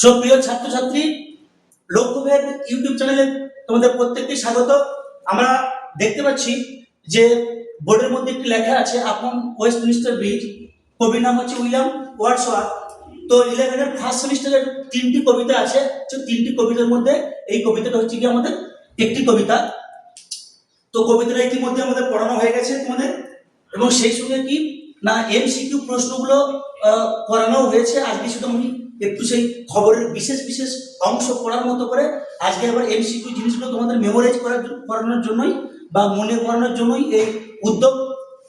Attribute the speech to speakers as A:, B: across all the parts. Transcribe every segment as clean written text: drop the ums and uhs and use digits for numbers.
A: সুপ্রিয় ছাত্রছাত্রী, লক্ষ্যভেদ ইউটিউব চ্যানেলে তোমাদের প্রত্যেককে স্বাগত। আমরা দেখতে পাচ্ছি যে বোর্ডের মধ্যে একটি লেখা আছে আপন ওয়েস্টমিনিস্টার ব্রিজ। কবির নাম হচ্ছে উইলিয়াম ওয়ার্ডসওয়ার্থ। তো 11-এর ফার্স্ট সেমিস্টারের 3টি কবিতা আছে। তিনটি কবিতার মধ্যে এই কবিতাটা হচ্ছে কি আমাদের একটি কবিতা। তো কবিতাটা ইতিমধ্যে আমাদের পড়ানো হয়ে গেছে তোমাদের, এবং সেই সঙ্গে কি না এমসিকিউ প্রশ্নগুলো করানো হয়েছে। আজকে শুধু আমি একটু সেই খবরের বিশেষ বিশেষ অংশ পড়ার মতো করে আজকে আবার এমসিকিউ জিনিসগুলো তোমাদের মেমোরাইজ করানোর জন্যই বা মনে করানোর জন্যই এই উদ্যোগ।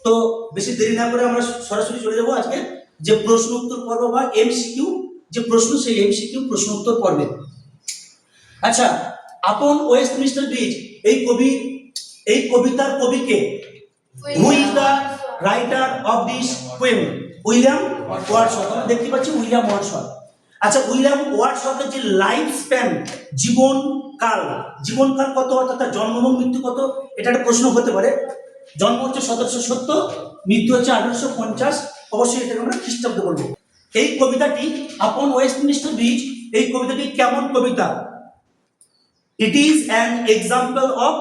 A: তো বেশি দেরি না করে আমরা সরাসরি চলে যাবো আজকে যে প্রশ্ন উত্তর পর্ব বা এমসিকিউ যে প্রশ্ন, সেই এমসিকিউ প্রশ্ন উত্তর পর্বে। আচ্ছা, আপন ওয়েস্টমিনিস্টার ব্রিজ এই কবিতার কবিকে? Who is the writer of this poem? William Wordsworth. আমরা দেখতে পাচ্ছি উইলিয়াম ওয়ার্ডসওয়ার্থ। আচ্ছা, উইলিয়াম ওয়ার্ডসওয়ার্থের যে লাইফ স্প্যান, জীবনকাল কত, অর্থাৎ তার জন্ম এবং মৃত্যু কত, এটা একটা প্রশ্ন হতে পারে। জন্ম হচ্ছে 1770, মৃত্যু হচ্ছে 1850। অবশ্যই এটাকে আমরা খ্রিস্টাব্দ বলবো। এই কবিতাটি আপন ওয়েস্টমিনিস্টার ব্রিজ, এই কবিতাটি কেমন কবিতা? It is an example of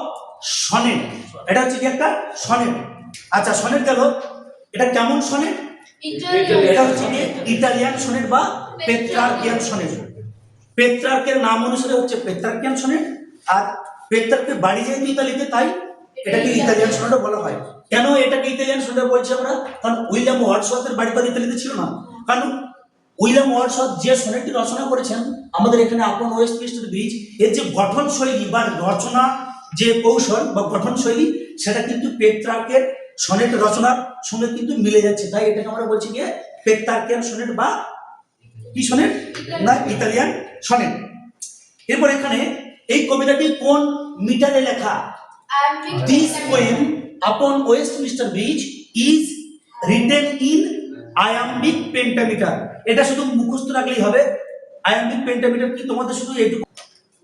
A: sonnet. এটা হচ্ছে কি একটা সনেট। আচ্ছা, সনেট গেল, এটা কেমন সনেট? এটা হচ্ছে কি ইটালিয়ান সনেট বা পেট্রার্কিয়ান সনেট। পেট্রার্কের নাম অনুসারে হচ্ছে পেট্রার্কিয়ান সনেট, আর পেট্রার্কের বাড়ি যেহেতু ইতালিতে, তাই এটাকে ইতালিয়ান সনেটও বলা হয়। কেন এটাকে ইতালিয়ান সনেট বলছি আমরা? কারণ উইলিয়াম ওয়ার্ডসওয়ার্থের বাড়ি তো ইতালিতে ছিল না। কারণ উইলিয়াম ওয়ার্ডসওয়ার্থ যে সনেটটি রচনা করেছেন আমাদের এখানে আপন ওয়েস্টমিনিস্টার ব্রিজ, এর যে গঠন শৈলী বা রচনা যে কৌশল বা গঠন শৈলী, সেটা কিন্তু পেট্রার্কের সনেট রচনার সঙ্গে কিন্তু মিলে যাচ্ছে। তাই এটাকে আমরা বলছি যে পেট্রার্কিয়ান সনেট বা কি সনেট না ইতালিয়ান সনেট। এরপর এখানে এই কবিতাটি কোন মিটারে লেখা? This poem upon Westminster bridge is written in iambic pentameter. এটা শুধু মুখস্থ রাখলেই হবে। আয়াম্বিক পেন্টামিটার কি তোমাদের শুধু এইটুকু।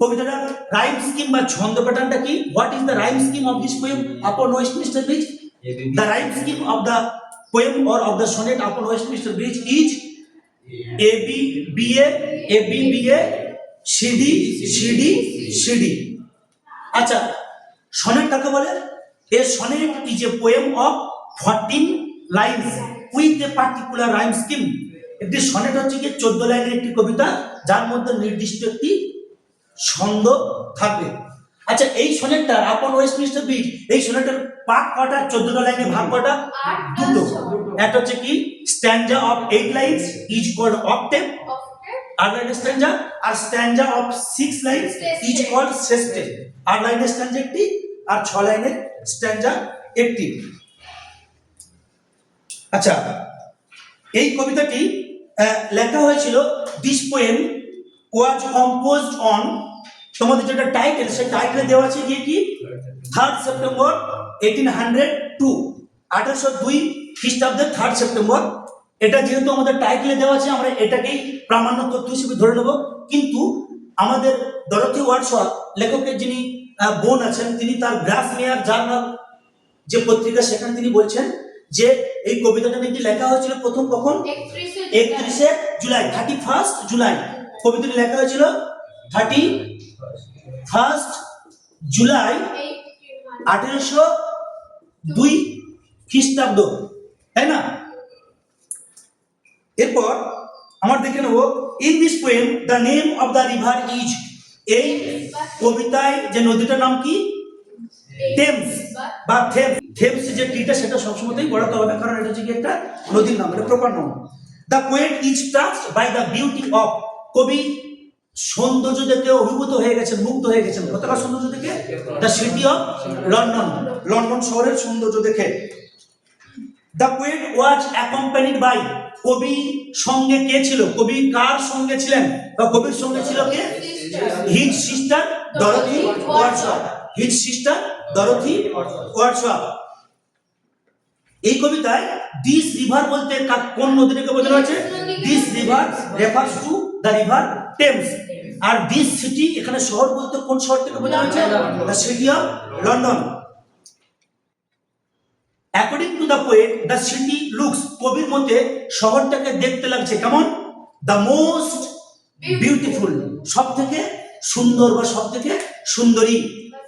A: কবিতাটার রাইম স্কিম বা ছন্দ প্যাটার্নটা কি? What is the rhyme scheme of this poem upon Westminster Bridge? The rhyme scheme of the poem or of the sonnet upon Westminster Bridge is A B B A A B B A C D C D C D. আচ্ছা, sonnet কাকে বলে? A sonnet is a poem of 14 lines with a particular rhyme scheme. একটি sonnet হচ্ছে কি 14 লাইনের একটি কবিতা যার মধ্যে নির্দিষ্ট একটি ছন্দ থাকবে। আচ্ছা, এই সনেটটার আপন ওয়েস্টমিনিস্টার ব্রিজ, এই সনেটের পার্ট কটা? 14টা লাইনে ভাগ কটা? দুটো। একটা হচ্ছে কি stanza of 8 lines is called octave, আর লাইনের স্ট্যাঞ্জা, আর stanza of 6 lines is called sestet. আর লাইনের স্ট্যাঞ্জা একটি, আর 6 লাইনের স্ট্যাঞ্জা একটি। আচ্ছা, এই কবিতাটি লেখা হয়েছিল, this poem was composed on, তোমাদের যেটা টাইটেল, সেই টাইটেলে দেওয়া আছে গিয়ে কি 3 সেপ্টেম্বর 1802, 1802 খ্রিস্টাব্দের 3 সেপ্টেম্বর। এটা যেহেতু আমাদের টাইটেলে দেওয়া আছে, আমরা এটাকেই প্রামাণ্য তথ্য হিসেবে ধরে নেব। কিন্তু আমাদের ডরোথি ওয়ার্ডসওয়ার্থ লেখকের যিনি বোন আছেন, তিনি তার গ্রাসমেয়ার জার্নাল যে পত্রিকা, সেখানে তিনি বলছেন যে এই কবিতাটা নাকি লেখা হয়েছিল প্রথম কখন? 31শে জুলাই, 31 জুলাই। কবিতাটি লেখা হয়েছিল 31 জুলাই 1802 খ্রিস্টাব্দ, তাই না? এরপর আমরা দেখে নেব, in this poem the name of the river is, এই কবিতায় যে নদীটার নাম কি? টেমস বা থেমস। থেমস যে টিটা, সেটা সবসময়ই পড়াতে হবে, কারণ এটা হচ্ছে কি একটা নদীর নাম, এটা প্রপার নাম। The poet is touched by the beauty of, কবি সৌন্দর্য দেখে অভিভূত হয়ে গেছেন, মুগ্ধ হয়ে গেছেন। কতটা সৌন্দর্য দেখে? The city of London, London শহরের সৌন্দর্য দেখে। The poet was accompanied by, কবি সঙ্গে কে ছিল? কবি কার সঙ্গে ছিলেন বা কবির সঙ্গে ছিল কে? His sister Dorothy Wordsworth, his sister Dorothy Wordsworth. এই কবিতায় দিস রিভার বলতে কোন নদীটাকে বোঝানো হয়েছে? This river refers to the river Thames. আর দিস সিটি, এখানে শহর বলতে কোন শহরটাকে বোঝানো হয়েছে? The city of London. According to the poet the city looks, কবির মতে শহরটাকে দেখতে লাগছে কেমন? দ্য মোস্ট বিউটিফুল, সব থেকে সুন্দর বা সব থেকে সুন্দরী।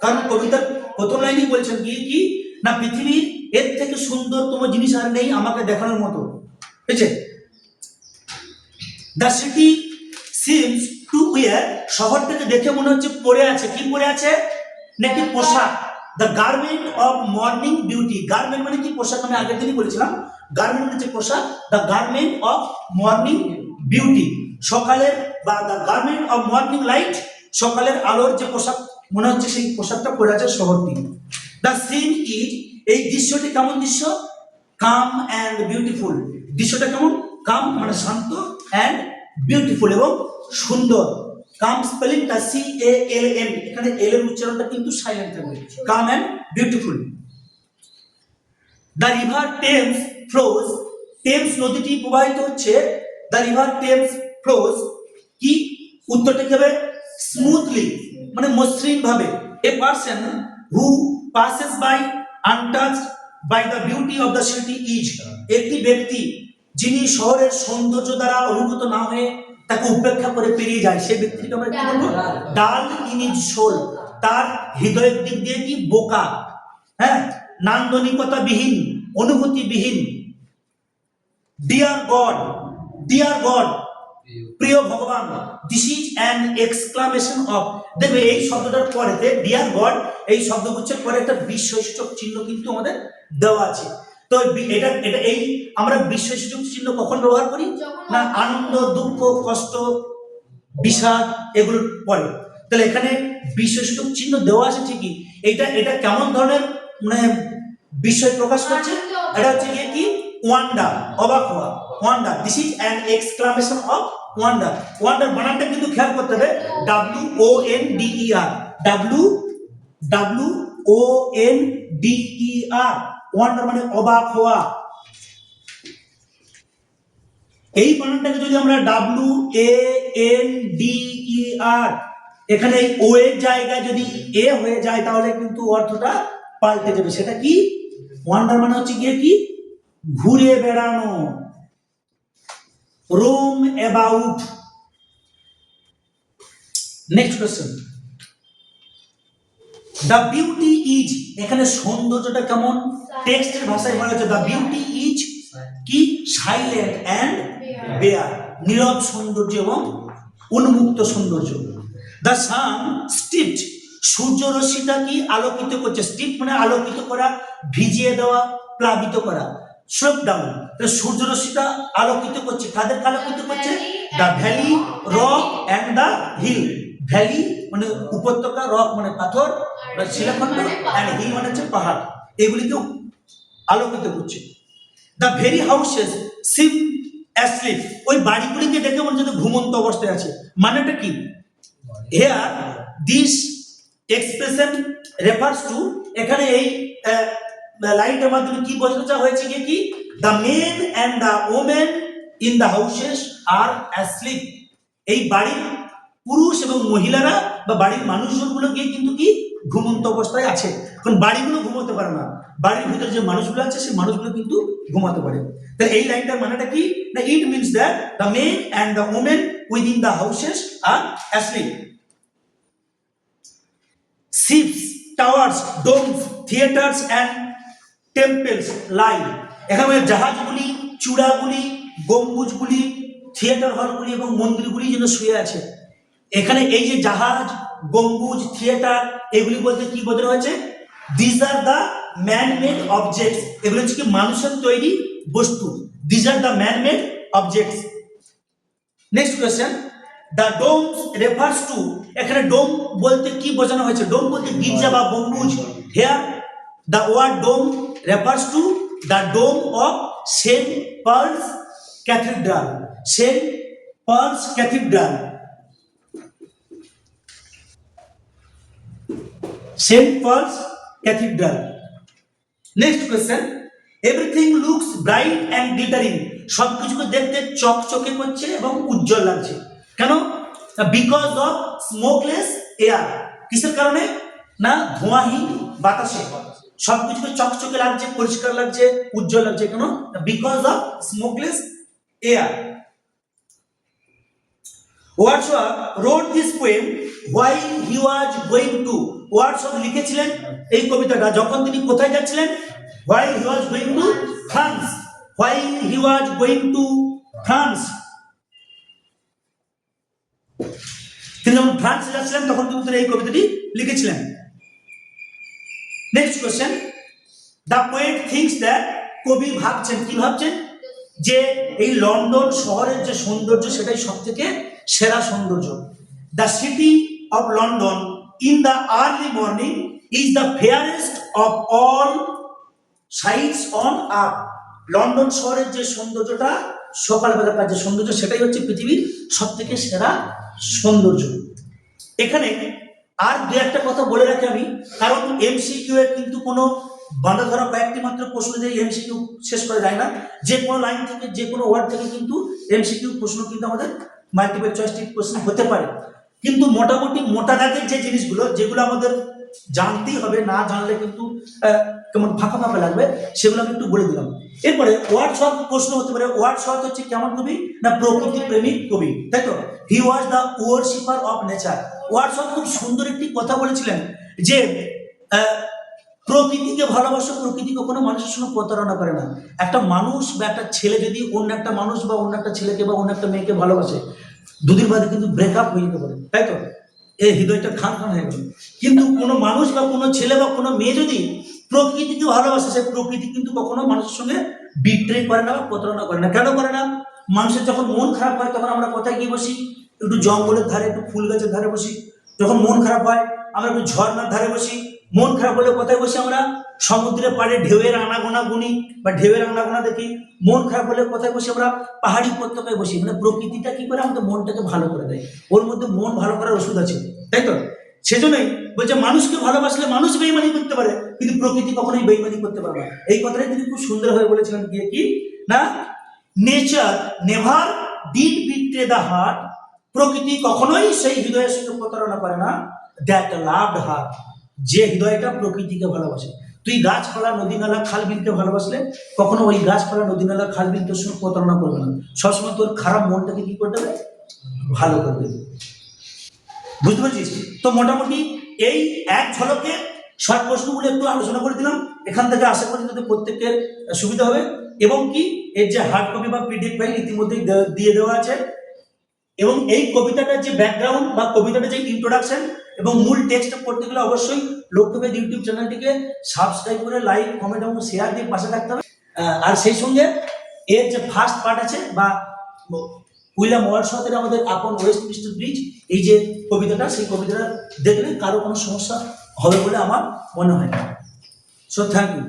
A: কারণ কবিতার প্রথম লাইনই বলছেন কি না পৃথিবীর এর থেকে সুন্দরতম জিনিস আর নেই আমাকে দেখানোর মতো। ঠিক আছে, the city seems to wear, শহরটাকে দেখে মনে হচ্ছে পরে আছে, কি পরে আছে না একটি পোশাক। The garment of morning beauty, garment মানে কি পোশাক, আমি আগের দিনই বলেছিলাম গার্মেন্ট হচ্ছে পোশাক। The garment of morning beauty, সকালের বা the garment of morning light, সকালের আলোর যে পোশাক মনে হচ্ছে সেই পোশাকটা পরে আছে শহরটি। দ্য সিন ইজ, এই দৃশ্যটি কেমন দৃশ্য, কাম অ্যান্ড বিউটিফুল, দৃশ্যটা কেমন, কাম মানে শান্ত, অ্যান্ড বিউটিফুল এবং সুন্দর। কাম স্পেলিংটা CALM, এখানে এল এর উচ্চারণটা কিন্তু সাইলেন্ট থাকবে, calm and beautiful. The river Thames flows, Thames নদীটি প্রবাহিত হচ্ছে, দ্য রিভার টেমস ফ্লোজ, কি উত্তরটা কি হবে, স্মুথলি মানে মসৃণ ভাবে। A person who passes by untouched by the beauty of the city is, একটি ব্যক্তি যিনি শহরের সৌন্দর্য দ্বারা অনুভূত না হয়ে তাকে উপেক্ষা করে পেরিয়ে যায়, সেই ব্যক্তিকে আমরা কি বলবো, ডাল ইন ইজ সোল, তার হৃদয়ের দিক দিয়ে কি বোকা, হ্যাঁ, নান্দনিকতা বিহীন, অনুভূতি বিহীন। ডিয়ার গড, ডিয়ার গড, প্রিয় ভগবান, this is an exclamation of, দেখবে এই শব্দটার পরেতে ডিয়ার গড এই শব্দগুচ্ছের পরে একটা বিস্ময়সূচক চিহ্ন কিন্তু আমাদের দেওয়া আছে। তো এটা এটা এই আমরা বিস্ময়সূচক চিহ্ন কখন ব্যবহার করি না আনন্দ, দুঃখ, কষ্ট, বিষাদ এগুলোর পরে। তাহলে এখানে বিস্ময়সূচক চিহ্ন দেওয়া আছে ঠিকই, এটা এটা কেমন ধরনের মানে বিস্ময় প্রকাশ করছে, এটা হচ্ছে কি ওয়ান্ডার, অবাক হওয়া, wonder, this is an exclamation of wonder. Wonder বানানটা কিন্তু খেয়াল করতে হবে, WONDER, WONDER, ওয়ান্ডার মানে অবাক হওয়া। এই বানানটাকে যদি আমরা WANDER, এখানে এই ও এর জায়গায় যদি এ হয়ে যায় তাহলে কিন্তু অর্থটা পাল্টে যাবে। সেটা কি, ওয়ান্ডার মানে হচ্ছে গিয়ে কি ঘুরে বেড়ানো, roam about. Next question, the beauty is, এখানে সৌন্দর্যটা কেমন, টেক্সটের ভাষায় বলা হচ্ছে দ্য বিউটি ইজ কি সাইলেন্ট অ্যান্ড বেয়ার, নীরব সৌন্দর্য এবং উন্মুক্ত সৌন্দর্য। দ্য সান স্টিপড, সূর্য রশ্মিটা কি আলোকিত করছে, স্টিপ মানে আলোকিত করা, ভিজিয়ে দেওয়া, প্লাবিত করা, স্লোপ ডাউন, সূর্য রশ্মিটা আলোকিত করছে, কাদের আলোকিত করছে, the valley, rock and the hill, valley মানে উপত্যকা, রক মানে পাথর বা শিলাখণ্ড, অ্যান্ড হিল মানে হচ্ছে পাহাড়, এগুলিকেও আলোকিত করছে। The very houses SIM asleep, ওই বাড়িগুলিকে দেখে মনে হচ্ছে ঘুমন্ত অবস্থায় আছে, মানেটা কি, here this expression refers to, এখানে এই লাইনটার মাধ্যমে কি বোঝানো চাওয়া হয়েছে কি the men and the women in the houses are asleep, এই বাড়ির পুরুষ এবং মহিলারা বা বাড়ির মানুষজনগুলো গিয়ে কিন্তু কি ঘুমন্ত অবস্থায় আছে, কারণ বাড়িগুলো ঘুমোতে পারে না, বাড়ির ভিতরে যে মানুষগুলো আছে সেই মানুষগুলো কিন্তু ঘুমাতে পারে। তাহলে এই লাইনটার মানেটা কি না, it means that the men and the women within the houses are asleep. Ships, towers, domes, theatres and temples lie, এখানে জাহাজগুলি, চূড়াগুলি, গম্বুজগুলি, থিয়েটার হলগুলি এবং মন্দিরগুলি যেন শুয়ে আছে। এখানে এই যে জাহাজ, গম্বুজ, থিয়েটার এগুলি বলতে কি বোঝানো হয়েছে, this are the man made objects, এগুলো হচ্ছে কি মানুষের তৈরি বস্তু, this are the man made objects. Next question, the domes refers to, এখানে ডোম বলতে কি বোঝানো হয়েছে, ডোম বলতে গির্জা বা গম্বুজ, here the word dome refers to the dome of Saint Paul's Cathedral, Saint Paul's Cathedral, Saint Paul's Cathedral. Next question, everything looks bright and glittering, সবকিছুকে দেখতে চকচকে করছে এবং উজ্জ্বল লাগছে, কেন, বিকজ অফ স্মোকলেস এয়ার, কিসের কারণে না ধোঁয়াহীন বাতাসে সবকিছুকে চকচকে লাগছে, পরিষ্কার লাগছে, উজ্জ্বল লাগছে, কেন, because of smokeless air. Wordsworth wrote this poem while he was going to, Wordsworth লিখেছিলেন এই কবিতাটা যখন তিনি কোথায় যাচ্ছিলেন? while he was going to France, while he was going to France, তিনি যখন ফ্রান্সে যাচ্ছিলেন তখন কিন্তু তিনি এই কবিতাটি লিখেছিলেন। Next question, the poet things that, কবি ভাবছেন, কি ভাবছেন? যে এই লন্ডন শহরের যে সৌন্দর্য সেটাই সব থেকে সেরা সৌন্দর্য। The city of London in the early morning is the ফেয়ারেস্ট of all sites on earth. London শহরের যে সৌন্দর্যটা, সকালবেলাকার যে সৌন্দর্য, সেটাই হচ্ছে পৃথিবীর সব থেকে সেরা সৌন্দর্য। এখানে আর দু একটা কথা বলে রাখি আমি, কারণ এমসিকিউ এর কিন্তু কোনো বাঁধা ধরা কয়েকটি মাত্র প্রশ্ন দিয়ে এমসিকিউ শেষ করা যায় না। যে কোনো লাইন থেকে, যে কোনো ওয়ার্ড থেকে কিন্তু এমসিকিউ প্রশ্ন কিন্তু আমাদের মাল্টিপল চয়েস টিক প্রশ্ন হতে পারে। কিন্তু মোটামুটি মোটা দাগের যে জিনিসগুলো, যেগুলো আমাদের জানতেই হবে, না জানলে কিন্তু কেমন ফাঁকা ফাঁকা লাগবে, সেগুলো আমি একটু বলে দিলাম। এরপরে ওয়ার্ডসওয়ার্থ প্রশ্ন হতে পারে, ওয়ার্ডসওয়ার্থ হচ্ছে কেমন কবি? না প্রকৃতি প্রেমিক কবি, তাই তো। He was the worshipper of nature. Wordsworth খুব সুন্দর একটি কথা বলেছিলেন যে প্রকৃতিকে ভালোবাসো, প্রকৃতি কখনো মানুষের সঙ্গে প্রতারণা করে না। একটা মানুষ বা একটা ছেলে যদি অন্য একটা মানুষ বা অন্য একটা ছেলেকে বা অন্য একটা মেয়েকে ভালোবাসে, দুদিন বাদে কিন্তু ব্রেকআপ হয়ে যেতে পারে, তাই তো। এই হৃদয়টা খান খান হয়ে গেল। কিন্তু কোনো মানুষ বা কোনো ছেলে বা কোনো মেয়ে যদি প্রকৃতিকে ভালোবাসে, সে প্রকৃতি কিন্তু কখনো মানুষের সঙ্গে বিট্রে করে না বা প্রতারণা করে না। কেন করে না? মানুষের যখন মন খারাপ হয় তখন আমরা কোথায় গিয়ে বসি? একটু জঙ্গলের ধারে, একটু ফুল গাছের ধারে বসি। যখন মন খারাপ হয় আমরা একটু ঝর্ণার ধারে বসি। মন খারাপ হলে কোথায় বসি? আমরা সমুদ্রের পাড়ে ঢেউয়ের আনাগোনা গুনি বা ঢেউয়ের আনাগোনা দেখি। মন খারাপ হলে কোথায় বসি? আমরা পাহাড়ি উপত্যকায় বসি। মানে প্রকৃতিটা কি করে আমাদের মনটাকে ভালো করে দেয়, ওর মধ্যে মন ভালো করার ওষুধ আছে, তাই তো। সেজন্যই বলছে মানুষকে ভালোবাসলে মানুষ বেইমানি করতে পারে, কিন্তু প্রকৃতি কখনোই বেইমানি করতে পারবে না। এই কথাটাই তিনি খুব সুন্দরভাবে বলেছিলেন, গিয়ে কি না, nature never did betray the heart, প্রকৃতি কখনোই সেই হৃদয়ের সঙ্গে প্রতারণা করে না, দ্যাট লাভড হার, যে হৃদয়টা প্রকৃতিকে ভালোবাসে। তুই গাছপালা, নদী নালা, খাল বিলকে ভালোবাসলে কখনো ওই গাছপালা, নদী নালা, খাল বিল তোর সঙ্গে প্রতারণা করবে না। সবসময় তোর খারাপ মনটাকে কি করে দেবে? ভালো করে দেবে। বুঝতে পারছিস? তো মোটামুটি এই এক ঝলকে শর্ট প্রশ্নগুলো একটু আলোচনা করে দিলাম। এখান থেকে আশা করি তাদের প্রত্যেকের সুবিধা হবে। এবং কি এর যে হার্ড কপি বা পিডিএফ ফাইল ইতিমধ্যেই দিয়ে দেওয়া আছে। এবং এই কবিতাটার যে ব্যাকগ্রাউন্ড বা কবিতাটার যে ইন্ট্রোডাকশন এবং মূল টেক্সট পড়তে গেলে অবশ্যই লক্ষ্যভেদ ইউটিউব চ্যানেলটিকে সাবস্ক্রাইব করে লাইক, কমেন্ট এবং শেয়ার দিয়ে পাশে থাকতে হবে। আর সেই সঙ্গে এর যে ফার্স্ট পার্ট আছে বা উইলিয়াম ওয়ার্ডসওয়ার্থের আমাদের আপন ওয়েস্টমিনিস্টার ব্রিজ, এই যে কবিতাটা, সেই কবিতাটা দেখলে কারো কোনো সমস্যা হবে বলে আমার মনে হয় না। So thank you.